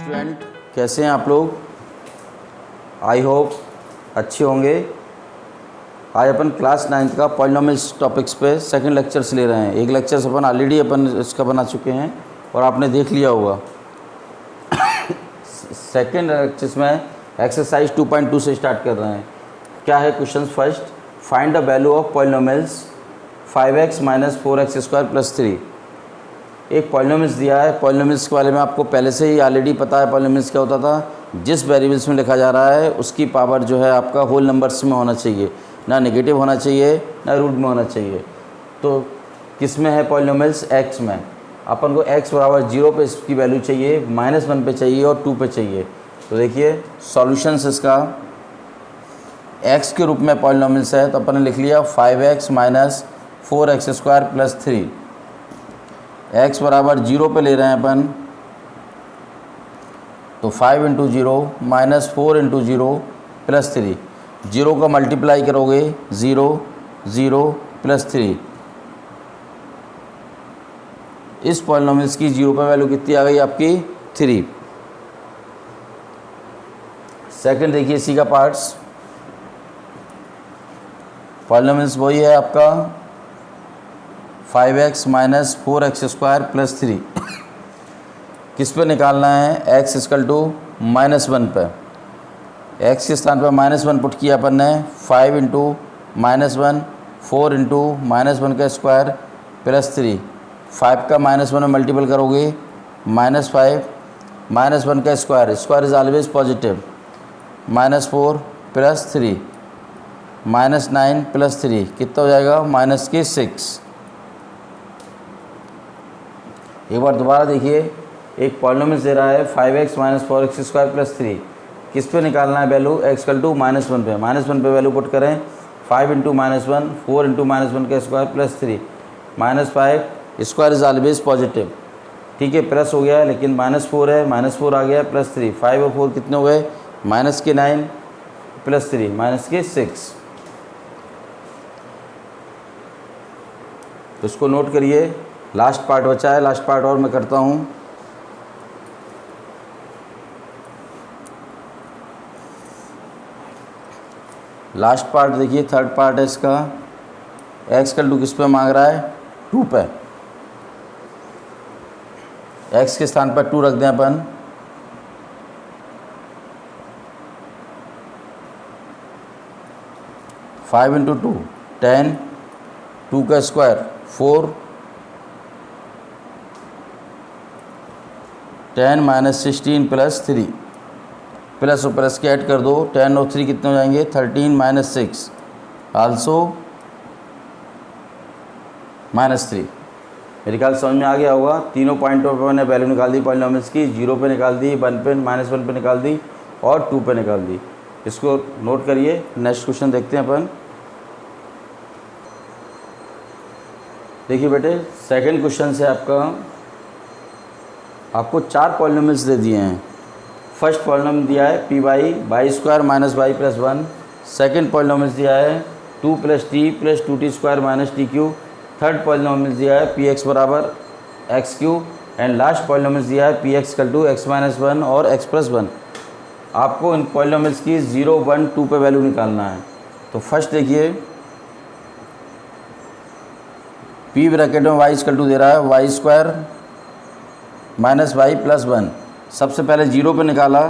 Student, कैसे हैं आप लोग? आई होप अच्छे होंगे। आज अपन क्लास 9th का पॉलिनोमियल्स टॉपिक्स पे सेकंड लेक्चर्स ले रहे हैं। एक लेक्चर्स अपन ऑलरेडी इसका बना चुके हैं और आपने देख लिया होगा। सेकंड लेक्चर्स में एक्सरसाइज 2.2 से स्टार्ट कर रहे हैं। क्या है question? First, find the value of polynomials 5x - 4x² + 3। एक पॉलिनोमियल्स दिया है। पॉलिनोमियल्स के बारे में आपको पहले से ही ऑलरेडी पता है। पॉलिनोमियल्स क्या होता था? जिस वेरिएबल्स में लिखा जा रहा है उसकी पावर जो है आपका होल नंबर्स में होना चाहिए, ना नेगेटिव होना चाहिए ना रूट में होना चाहिए। तो किस में है पॉलिनोमियल्स? x में। अपन को x = 0 पे इसकी वैल्यू चाहिए, -1 पे चाहिए और 2 पे चाहिए। तो देखिए सॉल्यूशंस इसका x के रूप में पॉलिनोमियल्स है तो अपन ने लिख लिया 5x - 4x² + 3। x = 0 पे ले रहे हैं अपन, तो 5 × 0 - 4 × 0 + 3। 0 का मल्टीप्लाई करोगे 0 0 + 3। इस पॉलिनोमियल्स की 0 पे वैल्यू कितनी आ गई आपकी? 3। सेकंड देखिए इसी का पार्ट्स। पॉलिनोमियल्स वही है आपका 5x - 4x² + 3। किस पे निकालना है? x = -1 पे। x के स्थान पर -1 पुट किया अपन ने। 5 × -1 4 × -1² + 3। 5 का -1 में मल्टीपल करोगे -5 -1² स्क्वायर इज ऑलवेज पॉजिटिव, -4 + 3 -9 + 3 कितना हो जाएगा? -6। एक बार दोबारा देखिए, एक पॉलिनोमियल्स दे रहा है 5x - 4x² + 3। किस पे निकालना है वैल्यू? x = -1 पे। -1 पे वैल्यू पुट करें। 5 × -1 4 × -1² + 3 -5 स्क्वायर इज ऑलवेज पॉजिटिव। ठीक है, प्लस हो गया है लेकिन -4 है, -4 आ गया +3। 5 और 4 कितने हो गए? -9 + 3 -6। तो इसको नोट करिए। लास्ट पार्ट बचा है, लास्ट पार्ट और मैं करता हूँ। लास्ट पार्ट देखिए, थर्ड पार्ट है इसका। x = किस पे मांग रहा है? 2 पे। x के स्थान पर 2 रख दें अपन। फाइव × 2 10, 2 का स्क्वायर 4, 10 - 16 + 3। प्लस और प्लस के ऐड कर दो। 10 और 3 कितने हो जाएंगे? 13 - 6 आल्सो -3। मेरे ख्याल समझ में आ गया होगा। तीनों पॉइंटों पर मैंने वैल्यू निकाल दी पॉलिनोमियल्स की। 0 पे निकाल दी, 1 पे -1 पे निकाल दी और 2 पे निकाल दी। इसको नोट करिए। नेक्स्ट क्वेश्चन देखते हैं अपन। देखिए बेटे, सेकंड क्वेश्चन से आपको 4 पॉलिनोमियल्स दे दिए हैं। फर्स्ट पॉलिनोमियल दिया है py y² - y + 1। Second polynomial दिया है 2 + t + 2t² - tq। Third polynomial दिया है px = x³ and last polynomial दिया है px = x - 1 और x + 1। आपको इन पॉलिनोमियल्स की 0 1 2 पे वैल्यू निकालना है। तो फर्स्ट देखिए, p ब्रैकेट में y = दे रहा है y² - y + 1। सबसे पहले 0 पे निकाला,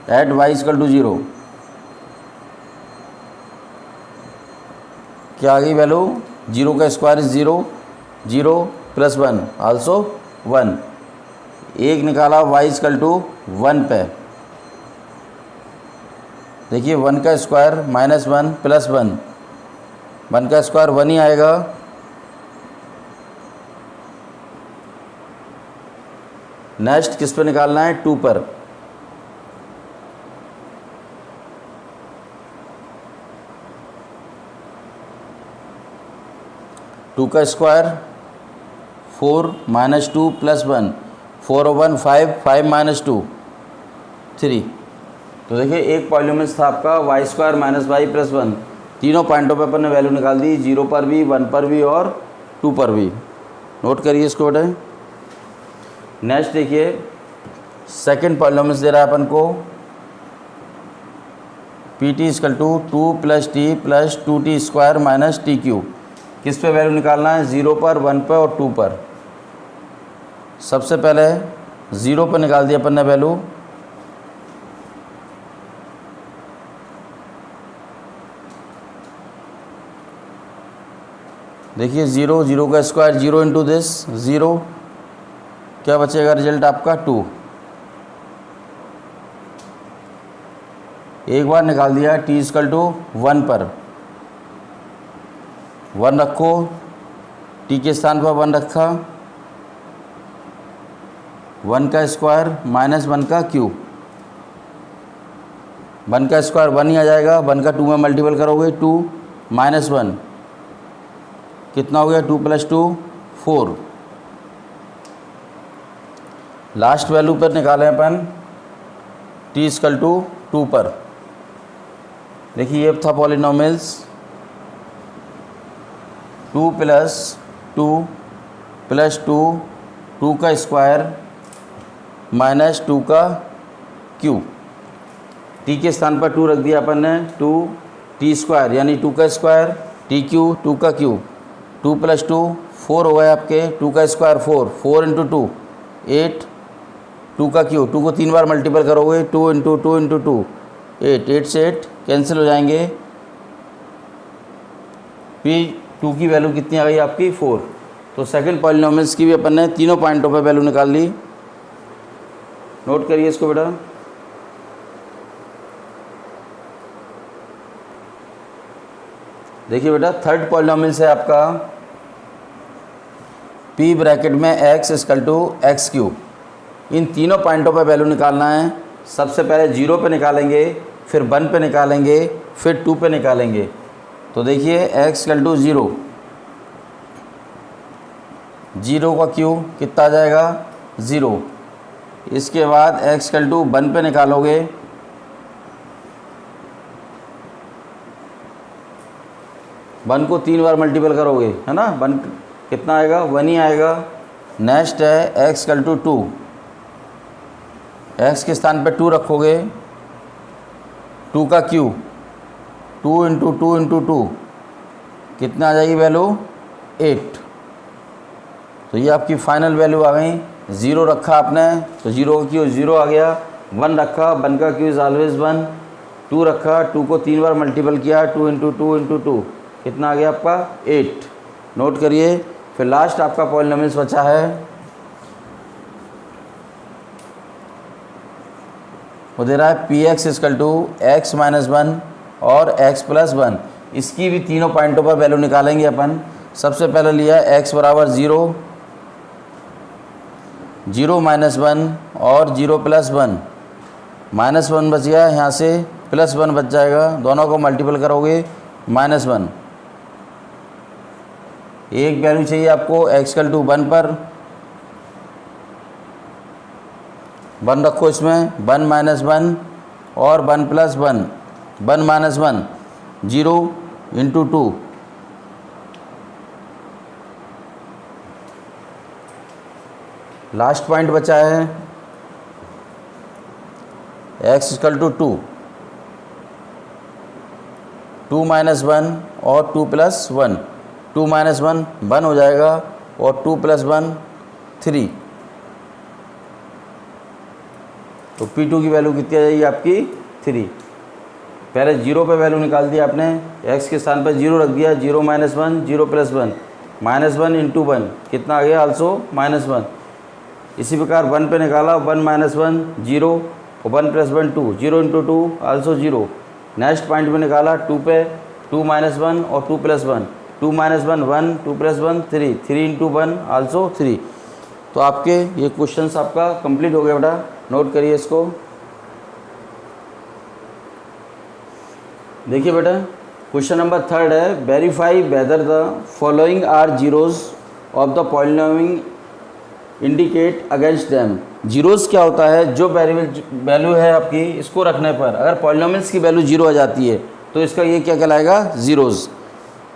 ऐट y = 0। क्या आ गई वैल्यू? 0 का स्क्वायर इज 0, 0 + 1 आल्सो 1। एक निकाला y = 1 पे। देखिए 1 का स्क्वायर -1 + 1, 1 का स्क्वायर 1 ही आएगा। नेक्स्ट किस पे निकालना है? 2 पर। टू का स्क्वायर 4 - 2 + 1, 4 और 1 5, 5 - 2 3। तो देखिए एक पॉलिनोमियल था आपका y² - y + 1। तीनों पॉइंटों पर अपन ने वैल्यू निकाल दी, 0 पर भी, 1 पर भी और 2 पर भी। नोट करिए इसको बेटा। नेक्स्ट देखिए सेकेंड पॉलिनोमियल्स दे रहा है अपन को P T equal to 2 + t + 2t² - t³। किस पे वैल्यू निकालना है? 0 पर, 1 पर और 2 पर। सबसे पहले 0 पर निकाल दिया अपन ने वैल्यू। देखिए 0, 0 का स्क्वायर 0 इंटू दिस 0, क्या बचेगा रिजल्ट आपका 2। एक बार निकाल दिया t इक्वल टू 1 पर, 1 रखो, t के स्थान पर 1 रखा, 1 का स्क्वायर -1 का क्यूब, 1 का स्क्वायर 1 ही आ जाएगा, 1 का 2 में मल्टीपल करोगे 2 -1 कितना हो गया? 2 + 2 4। लास्ट वैल्यू पर निकालें अपन t इक्वल टू 2 पर। देखिए ये था पॉलिनोमियल्स 2 + 2 + 2, 2 का स्क्वायर -2 का क्यूब, t के स्थान पर 2 रख दिया अपन ने, 2t² यानी 2 का स्क्वायर, t³ 2 का क्यूब, 2 + 2 4 हो गए आपके, 2 का स्क्वायर 4, 4 × 2 8, 2 का क्यूब, 2 को 3 बार मल्टीपल करोगे 2 × 2 × 2 8, 8 से 8 कैंसिल हो जाएंगे। P2 की वैल्यू कितनी आ गई आपकी? 4। तो सेकंड पॉलिनोमियल्स की भी अपन ने तीनों पॉइंटों पे वैल्यू निकाल ली। नोट करिए इसको बेटा। देखिए बेटा थर्ड पॉलिनोमियल्स है आपका p ब्रैकेट में x = x³। इन तीनों पॉइंटों पे वैल्यू निकालना है। सबसे पहले 0 पे निकालेंगे, फिर 1 पे निकालेंगे, फिर 2 पे निकालेंगे। तो देखिए x = 0, 0 का क्यूब कितना आ जाएगा? 0। इसके बाद x = 1 पे निकालोगे, वन को 3 बार मल्टीपल करोगे, है ना, 1 कितना आएगा? 1 ही आएगा। नेक्स्ट है x = 2, x के स्थान पे 2 रखोगे, 2 का क्यूब, 2 × 2 × 2 कितना आ जाएगी वैल्यू? 8। तो ये आपकी फाइनल वैल्यू आ गई। 0 रखा आपने तो 0 का क्यूब 0 आ गया, 1 रखा, 1 का क्यूब इज ऑलवेज 1, 2 रखा, 2 को 3 बार मल्टीपल किया, 2 × 2 × 2 कितना आ गया आपका? 8। नोट करिए। फिर लास्ट आपका पॉलिनोमियल्स बचा है, वो दे रहा है px = x - 1 और x + 1। इसकी भी तीनों पॉइंटों पर वैल्यू निकालेंगे अपन। सबसे पहले लिया x = 0, 0 - 1 और 0 + 1, -1 बच गया, यहाँ से +1 बच जाएगा, दोनों को मल्टीपल करोगे -1। एक वैल्यू चाहिए आपको x = 1 पर, 1 रखो इसमें, 1 - 1 और 1 + 1, 1 - 1 0 × 2। लास्ट पॉइंट बचा है x = 2, 2 - 1 और 2 + 1, 2 - 1 1 हो जाएगा और 2 + 1 3। तो P2 की वैल्यू कितनी आ जाएगी आपकी? 3। पहले 0 पे वैल्यू निकाल दिया आपने, x के स्थान पर 0 रख दिया, 0 - 1 0 + 1, -1 × 1 कितना आ गया? आल्सो -1। इसी प्रकार 1 पे निकाला, 1 - 1 0 और 1 + 1 2, 0 × 2 आल्सो 0। नेक्स्ट पॉइंट में निकाला 2 पे, 2 - 1 और 2 + 1, 2 - 1 1, 2 + 1 3, 3 × 1 आल्सो 3। तो आपके ये क्वेश्चंस आपका कंप्लीट हो गया बेटा। नोट करिए इसको। देखिए बेटा क्वेश्चन नंबर 3 है, verify whether the following are zeros of the polynomial indicate against them. Zeros क्या होता है? जो वैल्यू है आपकी, इसको रखने पर अगर पॉलिनोमियल्स की वैल्यू 0 आ जाती है तो इसका ये क्या कहलाएगा? ज़ीरोज़।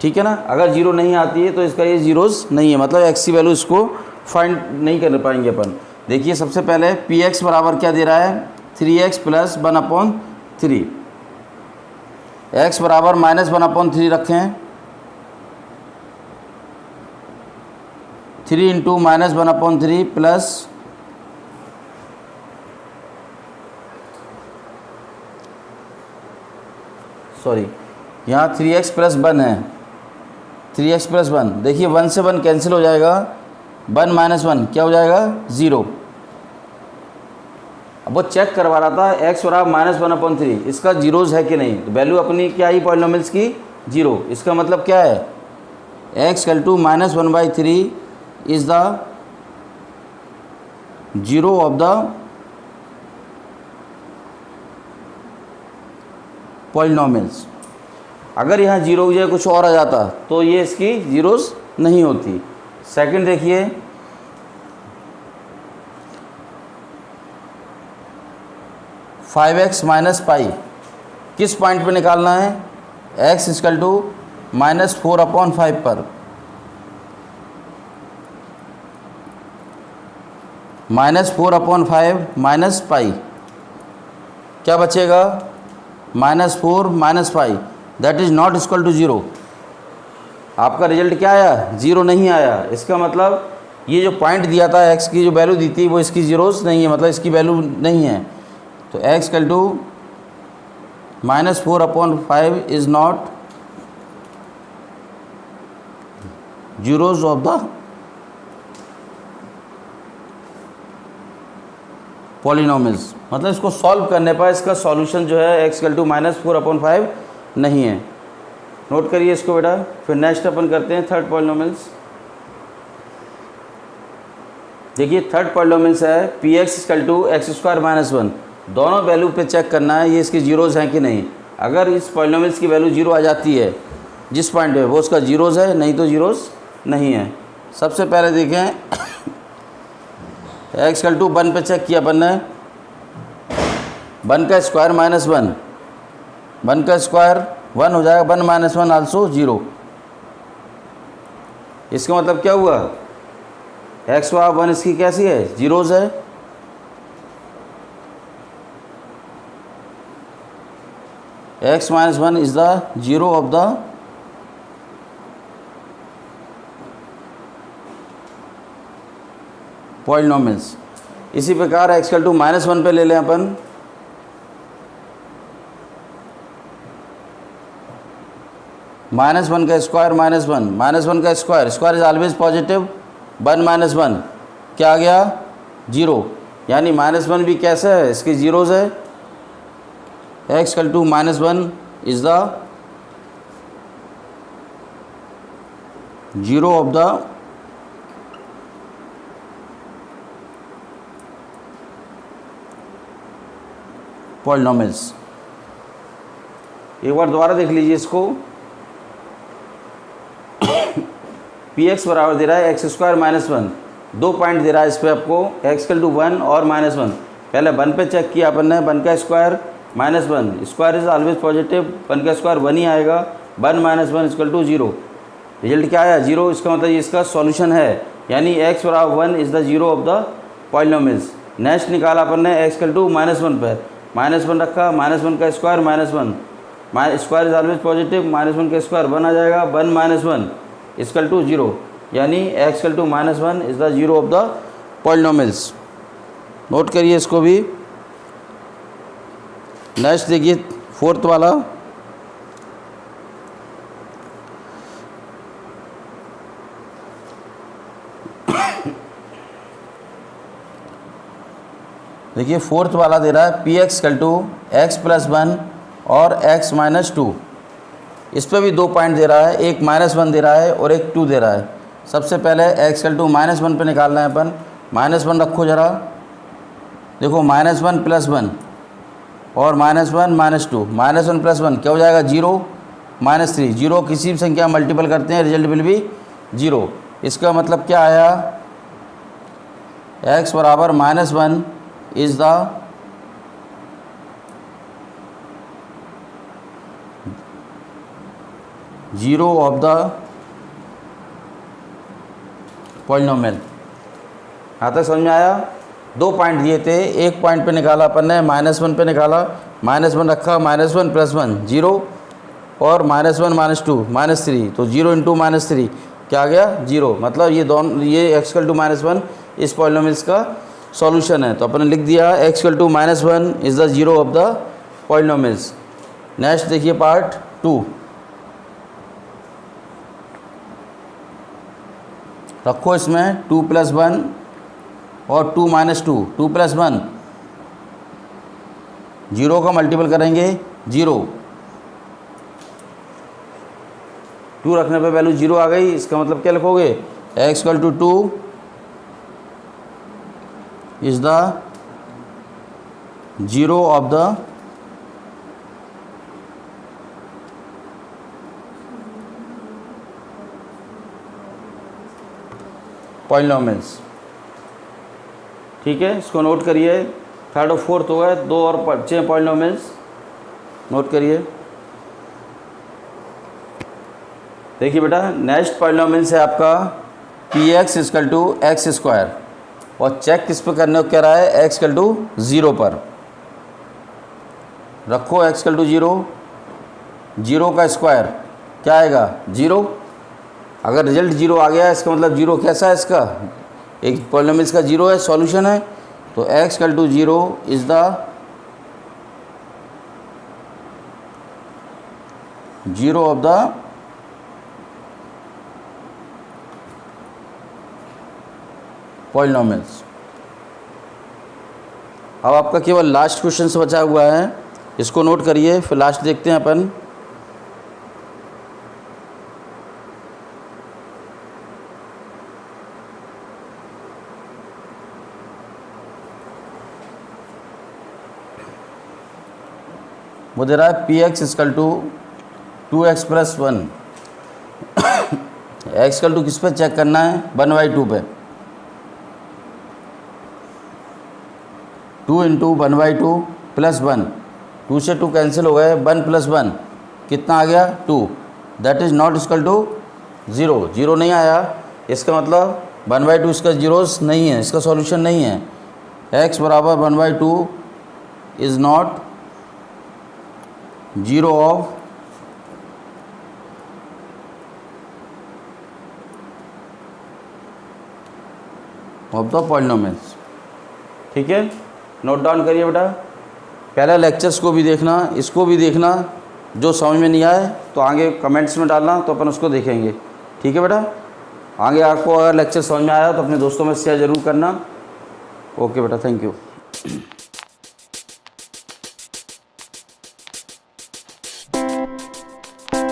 ठीक है ना। अगर 0 नहीं आती है तो इसका ये ज़ीरोज़ नहीं है, मतलब x की वैल्यू इसको फाइंड नहीं कर पाएंगे अपन। देखिए सबसे पहले पी एक्स बराबर क्या दे रहा है, 3x प्लस 1/3, x बराबर -1/3 रखें, 3 इंटू -1/3 प्लस यहाँ 3x प्लस 1 है, 3x प्लस 1, देखिए 1 से 1 कैंसिल हो जाएगा, 1 माइनस 1 क्या हो जाएगा 0। अब वो चेक करवा रहा था x बराबर -1/3 इसका जीरोज है कि नहीं, तो वैल्यू अपनी क्या आई पॉलिनोमियल्स की 0। इसका मतलब क्या है, x = -1/3 is the zero of the polynomials. अगर यहाँ जीरो की जगह कुछ और आ जाता तो ये इसकी जीरोज नहीं होती। सेकंड देखिए, फाइव एक्स माइनस पाई किस पॉइंट पे निकालना है, x = -4/5 पर, -4/5 माइनस पाई क्या बचेगा, -4 minus pi, that is not equal to 0। आपका रिजल्ट क्या आया, 0 नहीं आया। इसका मतलब ये जो पॉइंट दिया था x की जो वैल्यू दी थी वो इसकी जीरोस नहीं है, मतलब इसकी वैल्यू नहीं है। तो x = -4/5 is not zeros of the polynomials, मतलब इसको सॉल्व करने पर इसका सॉल्यूशन जो है x = -4/5 नहीं है। नोट करिए इसको बेटा। फिर नेक्स्ट अपन करते हैं थर्ड पॉलिनोमियल्स। देखिए थर्ड पॉलिनोमियल्स है px = x² - 1, दोनों वैल्यू पे चेक करना है ये इसकी जीरोज़ हैं कि नहीं। अगर इस पॉलिनोमियल्स की वैल्यू 0 आ जाती है जिस पॉइंट पे, वो उसका जीरोज़ है, नहीं तो जीरोज़ नहीं है। सबसे पहले देखें x = 1 पे चेक किया अपन ने, 1 का स्क्वायर -1, 1 का स्क्वायर 1 हो जाएगा, 1 - 1 आल्सो 0। इसका मतलब क्या हुआ, x बराबर 1 इसकी कैसी है, जीरोज़ है। x - 1 is the zero of the polynomials. इसी प्रकार x = -1 पे ले लें अपन, -1 का स्क्वायर -1, -1 का square, square is always positive, 1 - 1 क्या आ गया 0, यानी -1 भी कैसे है, इसकी जीरोज़ है। x = -1 is the zero of the polynomials. एक बार दोबारा देख लीजिए इसको, px बराबर दे रहा है x² - 1, 2 पॉइंट दे रहा है इस पर आपको, x = 1 और -1। पहले 1 पे चेक किया अपन ने, 1 का square -1, square is always positive, 1 का स्क्वायर 1 ही आएगा, 1 - 1 = 0। रिजल्ट क्या आया 0। इसका मतलब ये इसका सॉल्यूशन है, यानी x बराबर 1 is the zero of the polynomials. Next निकाला अपन ने x = -1 पर, -1 रखा, -1 का square -1, square is always positive, -1 का स्क्वायर 1 आ जाएगा, 1 - 1 = 0, यानी x = -1 is the zero of the polynomials. Note करिए इसको भी। नेक्स्ट देखिए फोर्थ वाला, देखिए फोर्थ वाला दे रहा है px = x + 1 और x - 2। इस पर भी 2 पॉइंट दे रहा है, एक -1 दे रहा है और एक 2 दे रहा है। सबसे पहले x = -1 पे निकालना है अपन, -1 रखो ज़रा, देखो -1 + 1 और -1 - 2, -1 + 1 क्या हो जाएगा 0, -3, 0 किसी भी संख्या मल्टीपल करते हैं रिजल्ट विल बी 0। इसका मतलब क्या आया, x बराबर -1 is the zero of the polynomial. यहाँ तक समझ में आया। दो पॉइंट दिए थे, एक पॉइंट पे निकाला अपन ने, -1 पे निकाला, -1 रखा, -1 + 1 0 और -1 -2 -3, तो 0 × -3 क्या आ गया 0। मतलब ये दोनों, ये x = -1 इस पॉलिनोमियल्स का सॉल्यूशन है। तो अपन ने लिख दिया x = -1 is the 0 of the polynomials. Next देखिए पार्ट 2, रखो इसमें 2 + 1 और 2 - 2, 2 + 1 0 का मल्टीपल करेंगे 0, 2 रखने पे वैल्यू 0 आ गई। इसका मतलब क्या लिखोगे, x = 2 is the 0 of the polynomials. ठीक है, इसको नोट करिए। थर्ड और फोर्थ हो गए, दो और बचे हैं पॉलिनोमियल्स, नोट करिए। देखिए बेटा, नेक्स्ट पॉलिनोमियल्स है आपका px = x² और चेक किस पे करने को कह रहा है, x = 0 पर। रखो x = 0, 0 का स्क्वायर क्या आएगा 0। अगर रिजल्ट 0 आ गया इसका मतलब 0 कैसा है, इसका एक पॉलिनोमियल्स का 0 है, सॉल्यूशन है। तो x = 0 is the 0 of the polynomials. अब आपका केवल लास्ट क्वेश्चन से बचा हुआ है, इसको नोट करिए, फिर लास्ट देखते हैं अपन। वो दे रहा है px = 2x + 1। x = किस पे चेक करना है, 1/2 पे। 2 × 1/2 + 1, 2 से 2 कैंसिल हो गए, 1 + 1 कितना आ गया 2। That is not equal to 0, 0 नहीं आया। इसका मतलब 1/2 इसका 0 नहीं है, इसका सॉल्यूशन नहीं है। x = 1/2 is not 0 of the polynomials. ठीक है, नोट डाउन करिए बेटा। पहले लेक्चर्स को भी देखना, इसको भी देखना, जो समझ में नहीं आए तो आगे कमेंट्स में डालना, तो अपन उसको देखेंगे। ठीक है बेटा, आगे आपको अगर लेक्चर समझ में आया तो अपने दोस्तों में शेयर ज़रूर करना। ओके बेटा, थैंक यू।